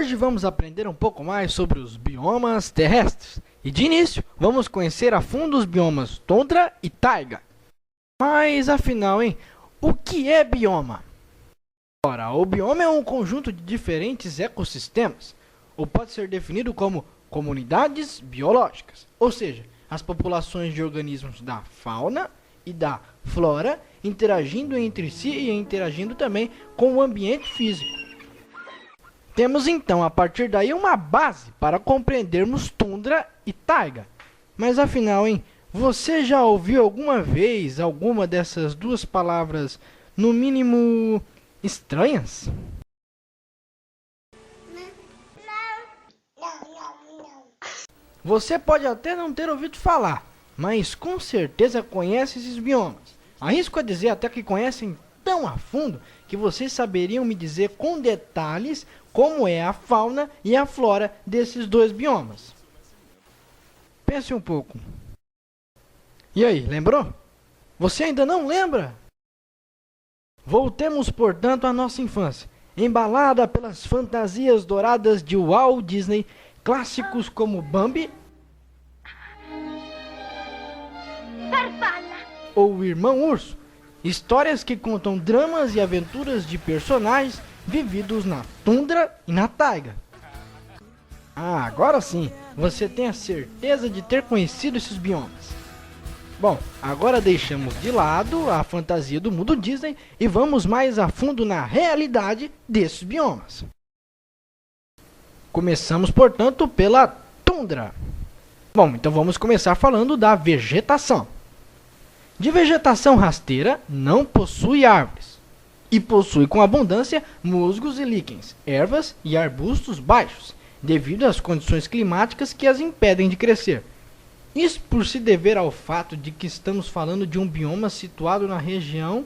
Hoje vamos aprender um pouco mais sobre os biomas terrestres. E de início, vamos conhecer a fundo os biomas tundra e taiga. Mas afinal, o que é bioma? Ora, o bioma é um conjunto de diferentes ecossistemas, ou pode ser definido como comunidades biológicas, ou seja, as populações de organismos da fauna e da flora interagindo entre si e interagindo também com o ambiente físico. Temos então a partir daí uma base para compreendermos tundra e taiga. Mas afinal, você já ouviu alguma vez alguma dessas duas palavras, no mínimo, estranhas? Você pode até não ter ouvido falar, mas com certeza conhece esses biomas. Arrisco a dizer até que conhecem tão a fundo que vocês saberiam me dizer com detalhes como é a fauna e a flora desses dois biomas. Pense um pouco. E aí, lembrou? Você ainda não lembra? Voltemos, portanto, à nossa infância, embalada pelas fantasias douradas de Walt Disney, clássicos como Bambi ou O Irmão Urso, histórias que contam dramas e aventuras de personagens vividos na tundra e na taiga. Agora sim, você tem a certeza de ter conhecido esses biomas. Bom, agora deixamos de lado a fantasia do mundo Disney e vamos mais a fundo na realidade desses biomas. Começamos, portanto, pela tundra. Bom, então vamos começar falando da vegetação. De vegetação rasteira, não possui árvores. E possui com abundância musgos e líquens, ervas e arbustos baixos, devido às condições climáticas que as impedem de crescer. Isso por se dever ao fato de que estamos falando de um bioma situado na região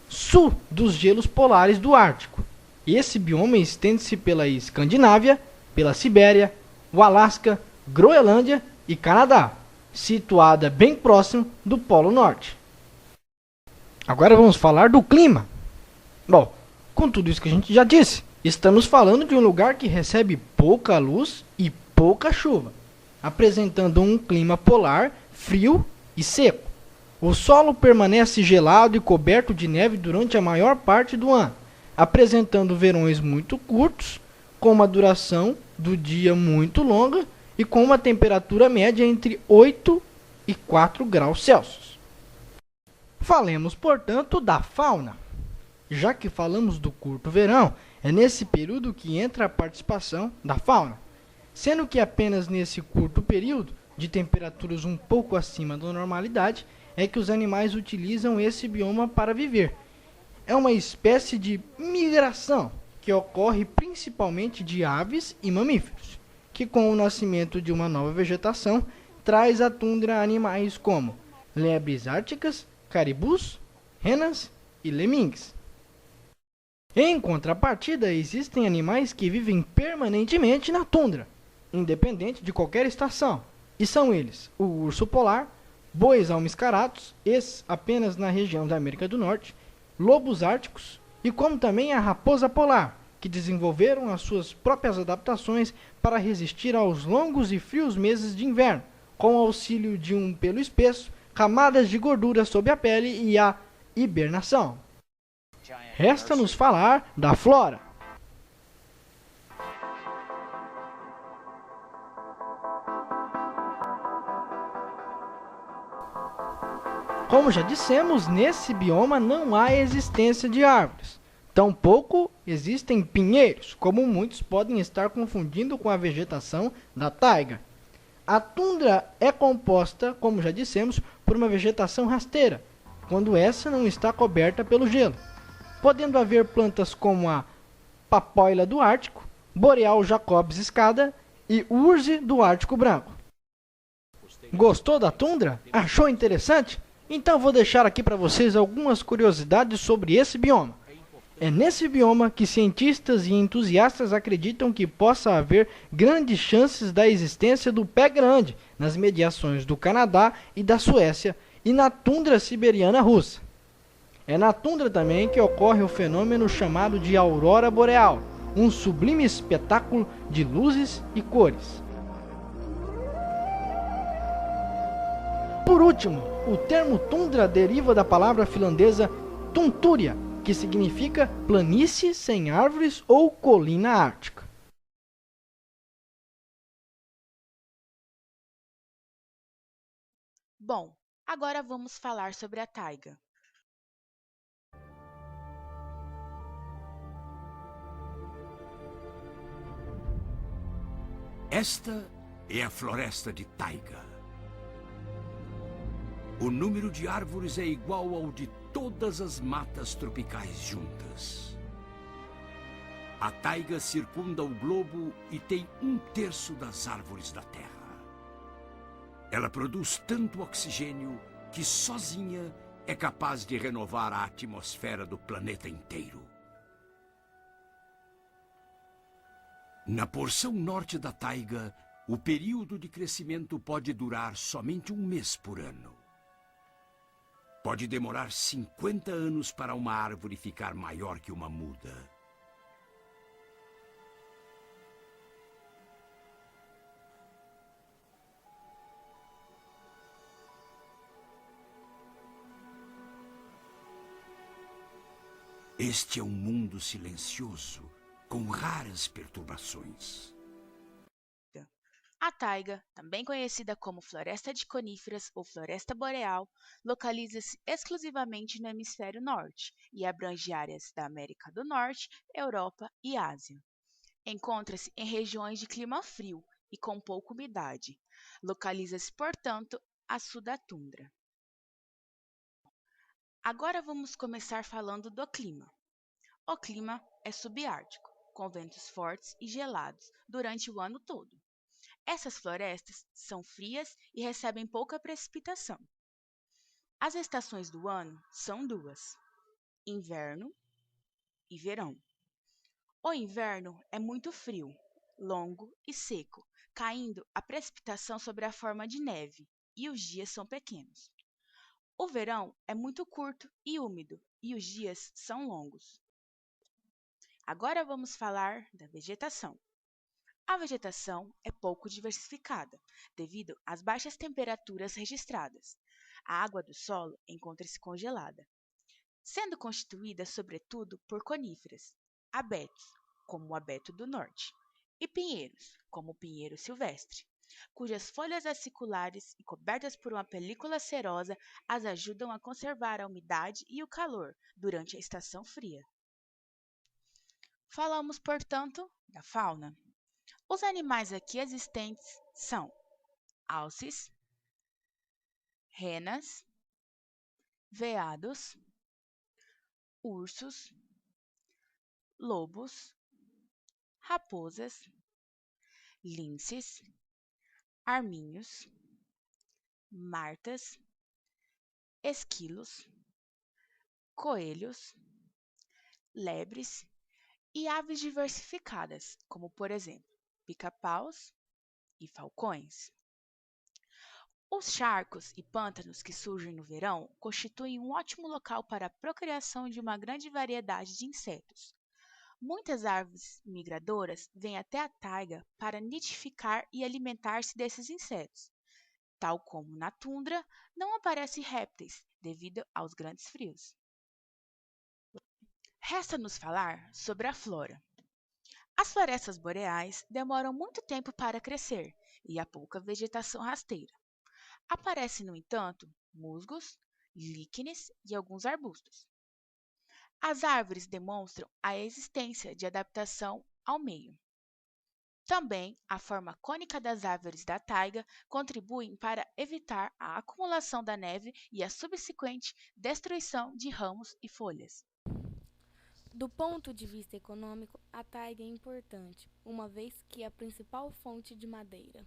sul dos gelos polares do Ártico. Esse bioma estende-se pela Escandinávia, pela Sibéria, o Alasca, Groenlândia e Canadá, situada bem próximo do Polo Norte. Agora vamos falar do clima. Bom, com tudo isso que a gente já disse, estamos falando de um lugar que recebe pouca luz e pouca chuva, apresentando um clima polar frio e seco. O solo permanece gelado e coberto de neve durante a maior parte do ano, apresentando verões muito curtos, com uma duração do dia muito longa e com uma temperatura média entre 8 e 4 graus Celsius. Falemos, portanto, da fauna. Já que falamos do curto verão, é nesse período que entra a participação da fauna, sendo que apenas nesse curto período, de temperaturas um pouco acima da normalidade, é que os animais utilizam esse bioma para viver. É uma espécie de migração que ocorre principalmente de aves e mamíferos, que com o nascimento de uma nova vegetação, traz à tundra animais como lebres árticas, caribus, renas e lemingues. Em contrapartida, existem animais que vivem permanentemente na tundra, independente de qualquer estação, e são eles o urso polar, bois almiscarados, esses apenas na região da América do Norte, lobos árticos e como também a raposa polar, que desenvolveram as suas próprias adaptações para resistir aos longos e frios meses de inverno, com o auxílio de um pelo espesso, camadas de gordura sob a pele e a hibernação. Resta-nos falar da flora. Como já dissemos, nesse bioma não há existência de árvores. Tampouco existem pinheiros, como muitos podem estar confundindo com a vegetação da taiga. A tundra é composta, como já dissemos, por uma vegetação rasteira, quando essa não está coberta pelo gelo, podendo haver plantas como a papoila do Ártico, boreal Jacobs escada e urze do Ártico branco. Gostou da tundra? Achou interessante? Então vou deixar aqui para vocês algumas curiosidades sobre esse bioma. É nesse bioma que cientistas e entusiastas acreditam que possa haver grandes chances da existência do pé grande nas mediações do Canadá e da Suécia e na tundra siberiana russa. É na tundra também que ocorre o fenômeno chamado de aurora boreal, um sublime espetáculo de luzes e cores. Por último, o termo tundra deriva da palavra finlandesa tuntúria, que significa planície sem árvores ou colina ártica. Bom, agora vamos falar sobre a taiga. Esta é a floresta de taiga. O número de árvores é igual ao de todas as matas tropicais juntas. A taiga circunda o globo e tem 1/3 das árvores da Terra. Ela produz tanto oxigênio que sozinha é capaz de renovar a atmosfera do planeta inteiro. Na porção norte da taiga, o período de crescimento pode durar somente 1 mês por ano. Pode demorar 50 anos para uma árvore ficar maior que uma muda. Este é um mundo silencioso, com raras perturbações. A taiga, também conhecida como floresta de coníferas ou floresta boreal, localiza-se exclusivamente no hemisfério norte e abrange áreas da América do Norte, Europa e Ásia. Encontra-se em regiões de clima frio e com pouca umidade. Localiza-se, portanto, a sul da tundra. Agora vamos começar falando do clima. O clima é subártico, com ventos fortes e gelados durante o ano todo. Essas florestas são frias e recebem pouca precipitação. As estações do ano são 2: inverno e verão. O inverno é muito frio, longo e seco, caindo a precipitação sobre a forma de neve, e os dias são pequenos. O verão é muito curto e úmido, e os dias são longos. Agora vamos falar da vegetação. A vegetação é pouco diversificada, devido às baixas temperaturas registradas. A água do solo encontra-se congelada, sendo constituída sobretudo por coníferas, abetos, como o abeto do norte, e pinheiros, como o pinheiro silvestre, cujas folhas aciculares e cobertas por uma película cerosa as ajudam a conservar a umidade e o calor durante a estação fria. Falamos, portanto, da fauna. Os animais aqui existentes são alces, renas, veados, ursos, lobos, raposas, linces, arminhos, martas, esquilos, coelhos, lebres e aves diversificadas, como por exemplo, pica-paus e falcões. Os charcos e pântanos que surgem no verão constituem um ótimo local para a procriação de uma grande variedade de insetos. Muitas aves migradoras vêm até a taiga para nidificar e alimentar-se desses insetos. Tal como na tundra, não aparecem répteis devido aos grandes frios. Resta-nos falar sobre a flora. As florestas boreais demoram muito tempo para crescer e há pouca vegetação rasteira. Aparecem, no entanto, musgos, líquenes e alguns arbustos. As árvores demonstram a existência de adaptação ao meio. Também, a forma cônica das árvores da taiga contribuem para evitar a acumulação da neve e a subsequente destruição de ramos e folhas. Do ponto de vista econômico, a taiga é importante, uma vez que é a principal fonte de madeira.